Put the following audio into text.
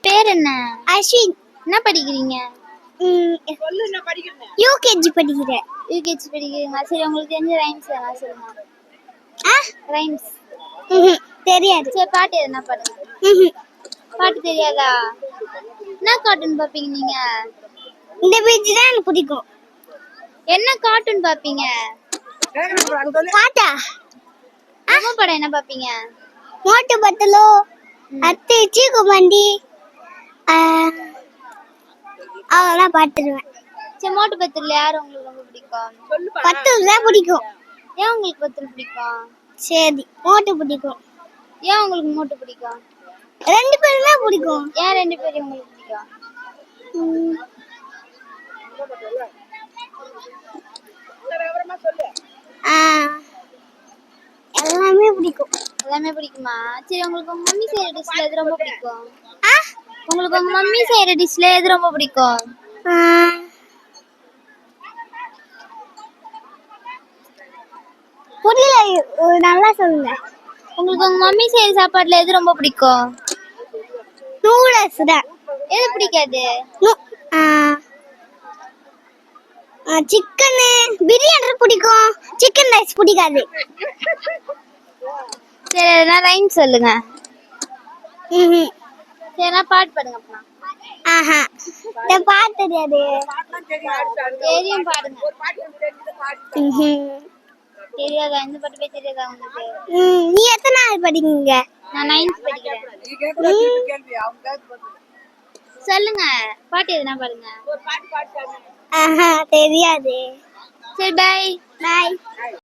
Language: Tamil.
பேர் என்ன? அஸ்வின். என்ன படிக்கிறீங்க? யூகேஜி படிக்கிறேன். யூகேஜி படிக்கிறீங்களா? சரி, உங்களுக்கு தெரிஞ்ச ரைம்ஸ் எதனா சொல்லுங்க. ரைம்ஸ் தெரியாது. சரி, பாட்டு எதனா பாடுங்க. பாட்டு தெரியாதா? என்ன கார்ட்டூன் பாப்பீங்க நீங்க? இந்த பேஜ் தான் எனக்கு பிடிக்கும். என்ன கார்ட்டூன் பாப்பீங்க? பாட்டா? அம்மா படம் என்ன பாப்பீங்க? மோட்டு பத்தலோ, அத்தை சீக்குமண்டி, அதெல்லாம் பாத்துருவேன். சரி, மோட்டு பத்துல யார் உங்களுக்கு ரொம்ப பிடிக்கும்? பத்து தான் பிடிக்கும். ஏன் உங்களுக்கு பத்துல பிடிக்கும்? சரி, மோட்டு பிடிக்கும். ஏன் உங்களுக்கு மோட்டு பிடிக்கும்? ரெண்டு பேருமே பிடிக்கும். ஏன் ரெண்டு பேரும் உங்களுக்கு பிடிக்கும்? எல்லாமே பிடிக்கும். எல்லாமே பிடிக்குமா? சரி, உங்களுக்கு உங்க மம்மி செய்யற டிஷ்ல எது ரொம்ப பிடிக்கும்? உங்களுக்கு உங்க மம்மி செய்யற டிஷ்ல எது ரொம்ப பிடிக்கும்? புரியல, நல்லா சொல்லுங்க. உங்களுக்கு உங்க மம்மி செய்யற சாப்பாடுல எது ரொம்ப பிடிக்கும்? நூடுல்ஸ் தான். எது பிடிக்காது? சிக்கன் பிரியாணி பிடிக்கும், சிக்கன் ரைஸ் பிடிக்காது. சரி, எதனா ரைம் சொல்லுங்க. சரி, பாட்டு பாடுங்க அப்பலாம். பாட்டு தெரியாது. தெரியும், பாடுங்க. தெரியாதா? இந்த பாட்டுமே தெரியாதா உங்களுக்கு? நீ எத்தனாவது படிக்கிறீங்க? நான் 9th படிக்கிறேன். சொல்லுங்க, பாட்டு எதுனா பாடுங்க. தெரியாது. சரி, பை. பாய்.